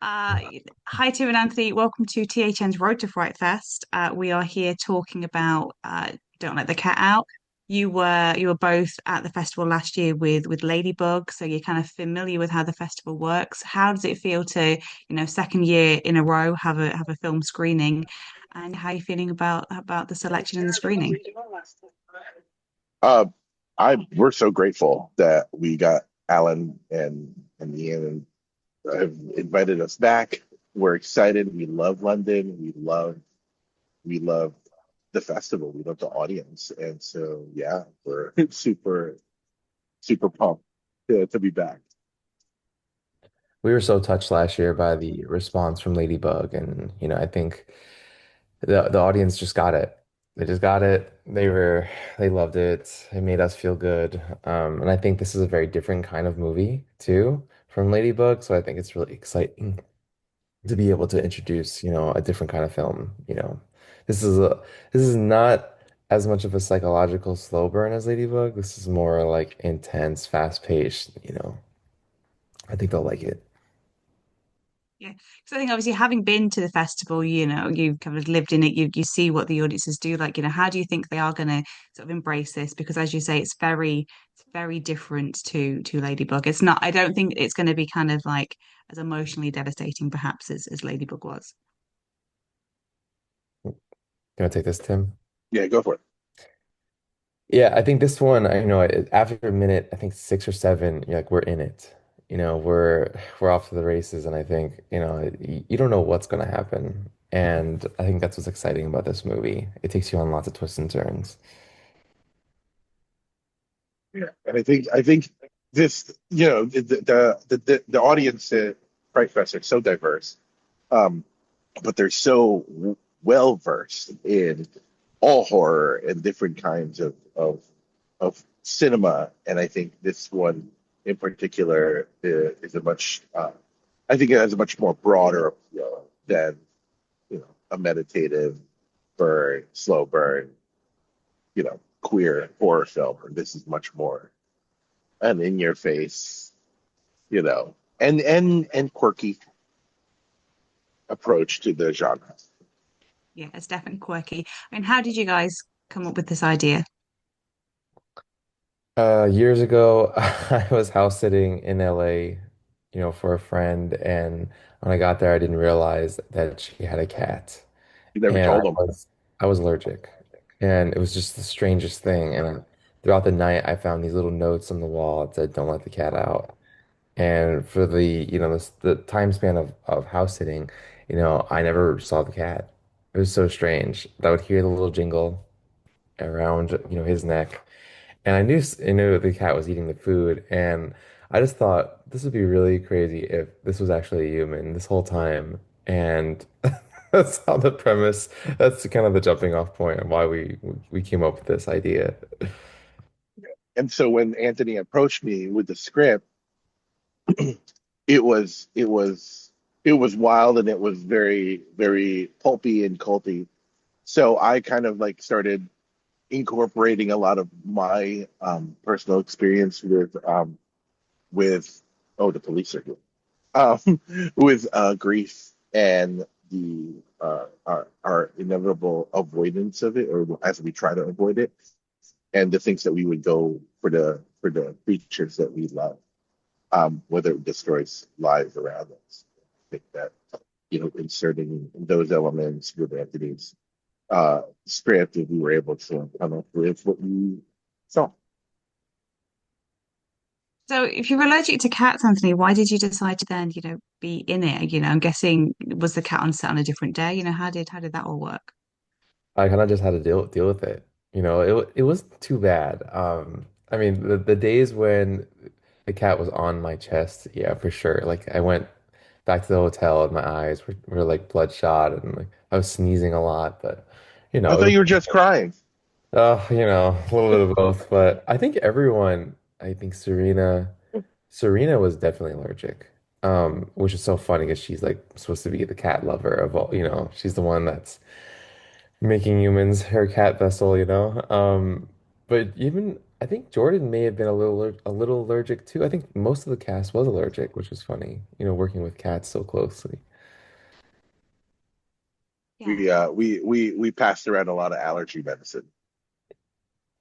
Uh, Hi, Tim and Anthony. Welcome to THN's Road to FrightFest. We are here talking about Don't Let the Cat Out. You were both at the festival last year with Ladybug, so you're kind of familiar with how the festival works. How does it feel to, second year in a row have a film screening, and how are you feeling about the selection and the screening? Uh, we're so grateful that we got Alan and Ian and have invited us back. We're excited. We love London. We love the festival. We love the audience, and so yeah, we're super pumped to be back. We were so touched last year by the response from Ladybug, and I think the audience just got it. They just got it. They loved it. It made us feel good. And I think this is a very different kind of movie too from Ladybug. So I think it's really exciting to be able to introduce, a different kind of film. This is a this is not as much of a psychological slow burn as Ladybug. This is more like intense, fast paced. I think they'll like it. Yeah, so I think obviously having been to the festival, you've kind of lived in it. You see what the audiences do. Like, how do you think they are going to sort of embrace this? Because as you say, it's very different to Ladybug. It's not. I don't think it's going to be kind of like as emotionally devastating, perhaps as Ladybug was. Gonna take this, Tim? Yeah, go for it. Yeah, I think this one, after a minute, I think six or seven, you're like, we're in it. We're off to the races, and I think, you don't know what's gonna happen. And I think that's what's exciting about this movie. It takes you on lots of twists and turns. Yeah, and I think this, the audience at Fright Fest are so diverse, um, but they're so well versed in all horror and different kinds of cinema, and I think this one in particular is a much I think it has a much more broader appeal than a meditative burn, slow burn, queer horror film. This is much more an in your face, and quirky approach to the genre. Yeah, it's definitely quirky. I mean, how did you guys come up with this idea? Years ago, I was house sitting in LA, for a friend, and when I got there, I didn't realize that she had a cat. You never And told them. I was allergic, and it was just the strangest thing. And throughout the night, I found these little notes on the wall that said, "Don't let the cat out." And for the time span of house sitting, I never saw the cat. It was so strange. I would hear the little jingle around, his neck, and I knew the cat was eating the food, and I just thought this would be really crazy if this was actually a human this whole time. And that's how the premise, that's kind of the jumping off point of why we came up with this idea. And so when Anthony approached me with the script, it was wild, and it was very pulpy and culty. So I kind of like started incorporating a lot of my personal experience with oh, the police are here, um, with grief and the our inevitable avoidance of it, or as we try to avoid it, and the things that we would go for the creatures that we love, whether it destroys lives around us. I think that inserting those elements with Anthony's script, we were able to come up with what we saw. So, if you're allergic to cats, Anthony, why did you decide to then, be in it? I'm guessing was the cat on set on a different day? How did that all work? I kind of just had to deal with it. It wasn't too bad. I mean, the days when the cat was on my chest, yeah, for sure. Like I went back to the hotel and my eyes were like bloodshot, and like I was sneezing a lot, but I it thought was you were just crying. a little bit of both. But I think Serena was definitely allergic. Which is so funny because she's like supposed to be the cat lover of all, she's the one that's making humans her cat vessel. But even I think Jordan may have been a little allergic too. I think most of the cast was allergic, which was funny, working with cats so closely. Yeah. We passed around a lot of allergy medicine.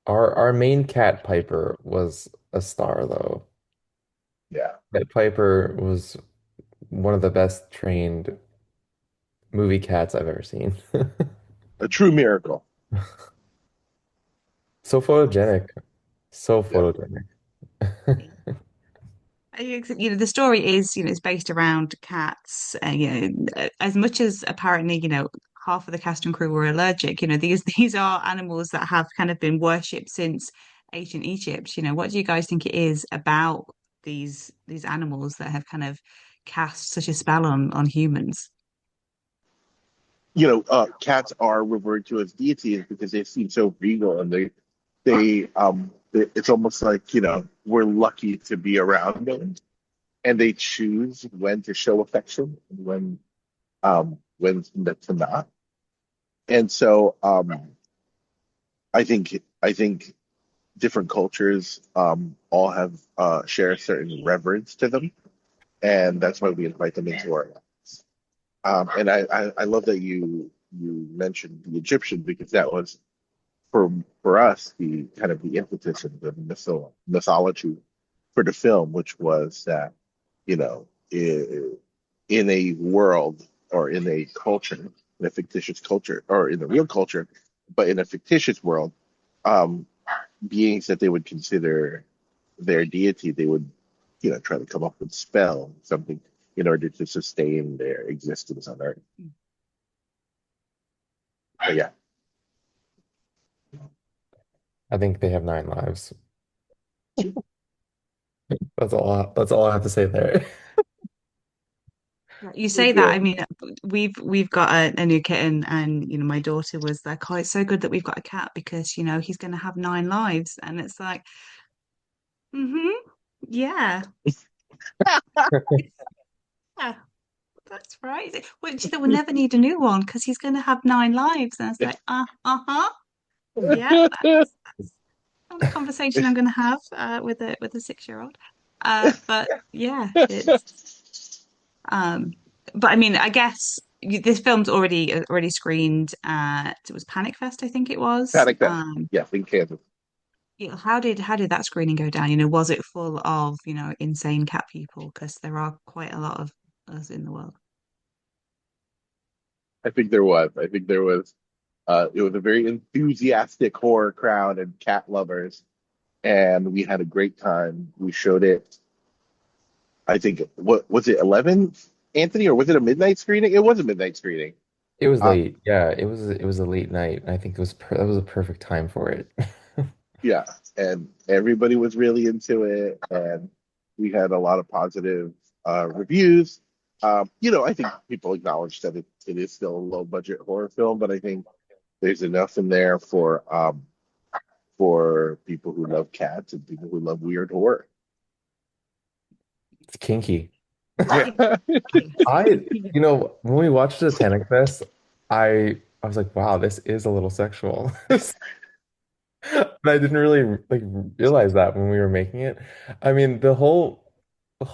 Our main cat Piper was a star though. Yeah, That Piper was one of the best trained movie cats I've ever seen. a true miracle. So photogenic. So Yeah. photogenic. The story is, it's based around cats. As much as apparently, half of the cast and crew were allergic, these are animals that have kind of been worshipped since ancient Egypt. What do you guys think it is about these animals that have kind of cast such a spell on humans? Cats are referred to as deities because they seem so regal and it's almost like, we're lucky to be around them and they choose when to show affection and when to not. And so I think different cultures all have share a certain reverence to them, and that's why we invite them into our lives. And I love that you mentioned the Egyptian because that was for us the kind of the impetus of the mythology for the film, which was that in a world or in a culture, in a fictitious culture, or in the real culture, but in a fictitious world, um, beings that they would consider their deity, they would, try to come up with spell something in order to sustain their existence on Earth. But yeah, I think they have 9 lives. That's all I have to say there. You say that, yeah, I mean, we've got a new kitten, and my daughter was like, "Oh, it's so good that we've got a cat because he's going to have 9 lives," and it's like, mm-hmm, yeah, yeah, that's right. Which they will never need a new one because he's going to have 9 lives, and I was like, uh-huh, yeah, that's not the conversation I'm going to have with a 6-year-old. But yeah, it's but I mean, I guess this film's already screened at it was Panic Fest, I think it was. Panic Fest. Yeah, in Kansas. How did that screening go down? Was it full of, insane cat people? Because there are quite a lot of us in the world. I think there was. I think there was. It was a very enthusiastic horror crowd and cat lovers, and we had a great time. We showed it. I think what was it 11, Anthony, or was it a midnight screening? It was a midnight screening. It was Uh, late. Yeah, it was a late night. I think that was a perfect time for it. yeah, and everybody was really into it, and we had a lot of positive reviews. I think people acknowledge that it is still a low budget horror film, but I think there's enough in there for people who love cats and people who love weird horror. It's kinky. Yeah. I, when we watched the Panic Fest, I was like, wow, this is a little sexual. And I didn't really like realize that when we were making it. I mean, the whole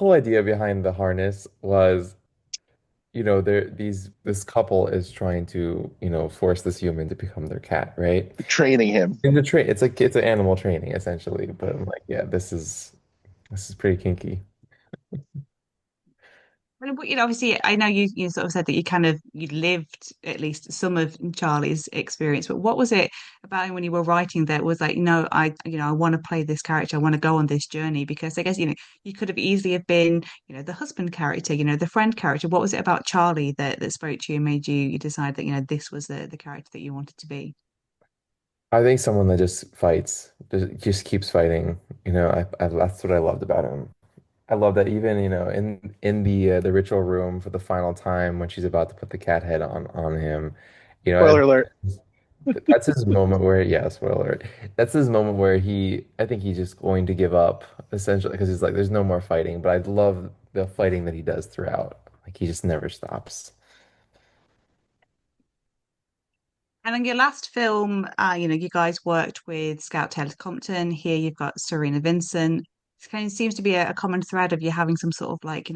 idea behind the harness was, this couple is trying to, force this human to become their cat, right? Training him. In the train, it's an animal training essentially. But I'm like, yeah, this is pretty kinky. But, obviously, I know you sort of said that you lived at least some of Charlie's experience, but what was it about him when you were writing that was like, I want to play this character, I want to go on this journey? Because I guess, you could have easily have been, the husband character, the friend character. What was it about Charlie that spoke to you and made you decide that, this was the character that you wanted to be? I think someone that just fights, just keeps fighting. That's what I loved about him. I love that even, in the ritual room for the final time when she's about to put the cat head on him, Spoiler alert. that's his moment where, yeah, spoiler alert. That's his moment where I think he's just going to give up essentially because he's like, there's no more fighting. But I love the fighting that he does throughout. Like he just never stops. And then your last film, you guys worked with Scout Taylor Compton. Here you've got Cerina Vincent. It kind of seems to be a common thread of you having some sort of like,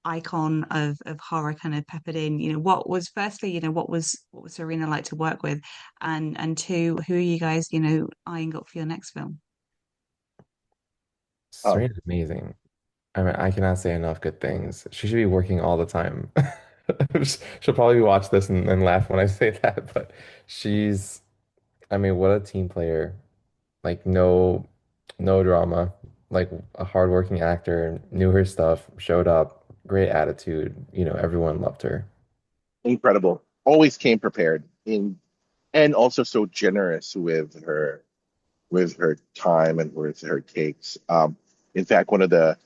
icon of horror kind of peppered in. What was firstly, what was Serena like to work with? And two, who are you guys, eyeing up for your next film? Um, Serena's amazing. I mean, I cannot say enough good things. She should be working all the time. She'll probably watch this and laugh when I say that, but she's, I mean, what a team player. Like no drama. Like a hardworking actor, knew her stuff, showed up, great attitude. Everyone loved her. Incredible. Always came prepared and also so generous with her time and with her takes. In fact, one of the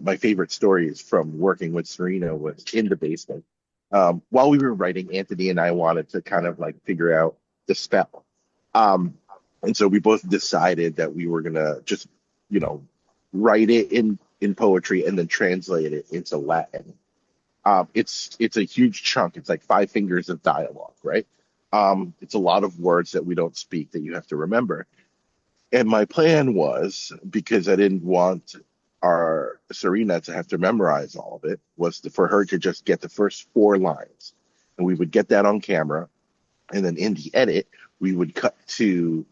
my favorite stories from working with Serena was in the basement. While we were writing, Anthony and I wanted to kind of like figure out the spell. Um, and so we both decided that we were gonna just, you know, write it in poetry and then translate it into Latin. It's a huge chunk. It's like 5 fingers of dialogue, right? It's a lot of words that we don't speak that you have to remember. And my plan was, because I didn't want our Serena to have to memorize all of it, was for her to just get the first 4 lines. And we would get that on camera. And then in the edit, we would cut to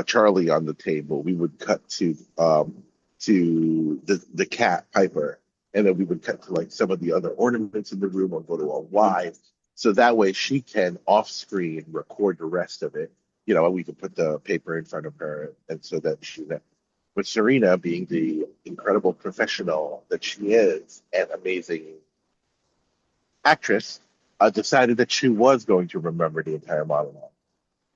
Charlie on the table. We would cut to the cat Piper, and then we would cut to like some of the other ornaments in the room or go to a wide. So that way she can off screen record the rest of it. And we could put the paper in front of her, and so that she. With Serena being the incredible professional that she is and amazing actress, decided that she was going to remember the entire monologue,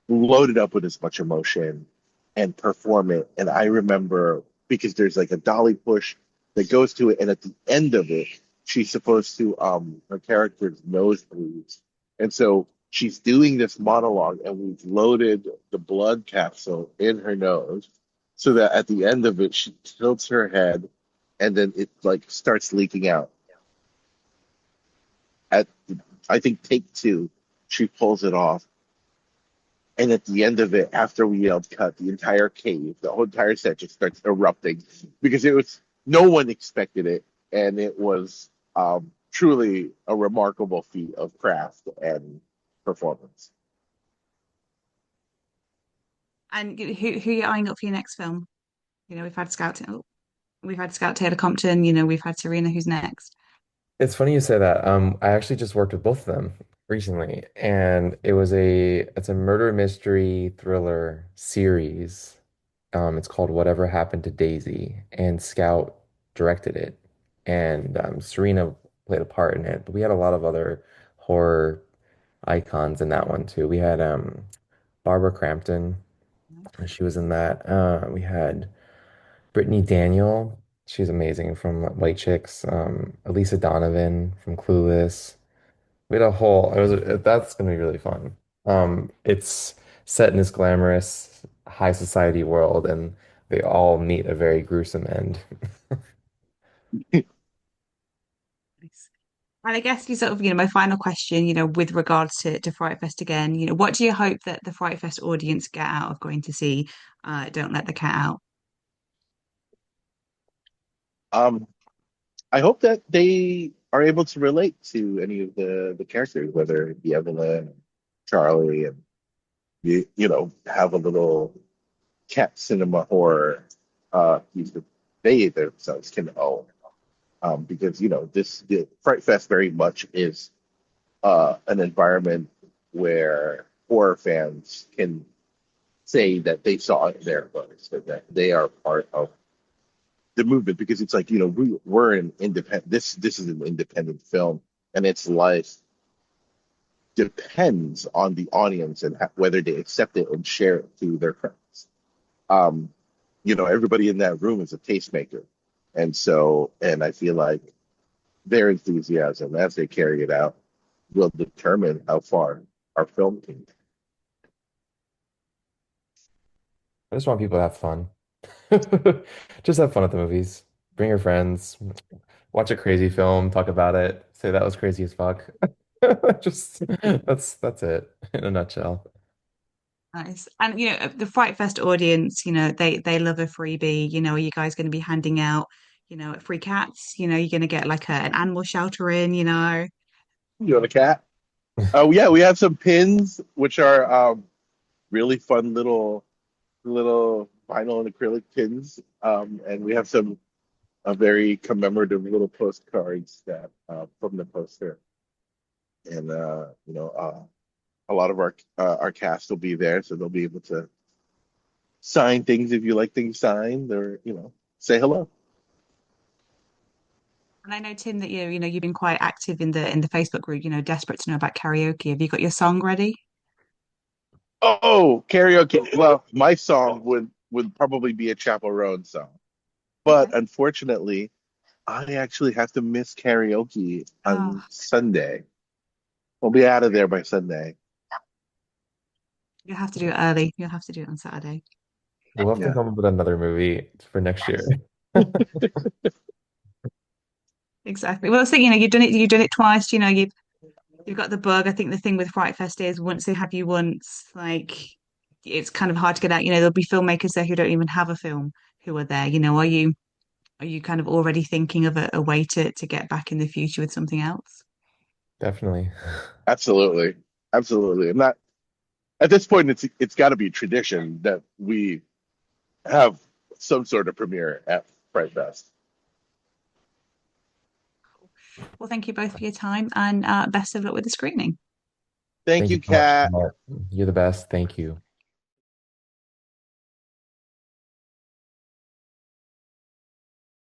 load it up with as much emotion and perform it. And I remember, because there's like a dolly push that goes to it, and at the end of it, she's supposed to her character's nose bleeds. And so she's doing this monologue, and we've loaded the blood capsule in her nose so that at the end of it she tilts her head and then it like starts leaking out. At I think take 2, she pulls it off. And at the end of it, after we yelled cut, the entire cave, the whole entire set just starts erupting because no one expected it. And it was truly a remarkable feat of craft and performance. And who are you eyeing up for your next film? We've had Scout Taylor Compton, we've had Serena, who's next? It's funny you say that. I actually just worked with both of them recently, and it's a murder mystery thriller series. It's called Whatever Happened to Daisy, and Scout directed it, and Serena played a part in it. But we had a lot of other horror icons in that one too. We had Barbara Crampton, she was in that. We had Brittany Daniel. She's amazing from White Chicks. Elisa Donovan from Clueless. We had a whole. That's gonna be really fun. It's set in this glamorous high society world, and they all meet a very gruesome end. Nice. And I guess my final question, with regards to Fright Fest again, what do you hope that the Fright Fest audience get out of going to see Don't Let the Cat Out? Um, I hope that they are able to relate to any of the characters, whether it be Evelyn, Charlie, and have a little cat cinema horror piece that they themselves can own. Because the Fright Fest very much is an environment where horror fans can say that they saw it there first, and that they are part of the movement. Because it's like we're an independent. This is an independent film, and its life depends on the audience and whether they accept it and share it to their friends. Um, everybody in that room is a tastemaker, and I feel like their enthusiasm as they carry it out will determine how far our film can get. I just want people to have fun. Just have fun at the movies. Bring your friends. Watch a crazy film. Talk about it. Say that was crazy as fuck. Just that's it in a nutshell. Nice. And the Fright Fest audience, they love a freebie. Are you guys going to be handing out, free cats? You're going to get like an animal shelter in. You want a cat? Oh yeah, we have some pins, which are really fun little vinyl and acrylic pins, and we have some very commemorative little postcards that from the poster, and a lot of our cast will be there, so they'll be able to sign things if you like things signed, or say hello. And I know, Tim, that you've been quite active in the Facebook group, desperate to know about karaoke. Have you got your song ready? Oh, karaoke. Well, my song would probably be a Chapel Roan song, but Okay. unfortunately, I actually have to miss karaoke Oh, on Sunday. We'll be out of there by Sunday. you'll have to do it early. You'll have to do it on Saturday. We'll have to Yeah. come up with another movie for next year. Exactly. Well, I was thinking, you've done it twice. You've got the bug. I think the thing with Fright Fest is once they have you once, like it's kind of hard to get out. There'll be filmmakers there who don't even have a film who are there. Are you kind of already thinking of a way to get back in the future with something else? Definitely. Absolutely. Absolutely. I'm not at this point it's got to be tradition that we have some sort of premiere at Fright Fest. Well, thank you both for your time and best of luck with the screening. Thank Thank you you, so much, Kat. Matt. You're the best. Thank you.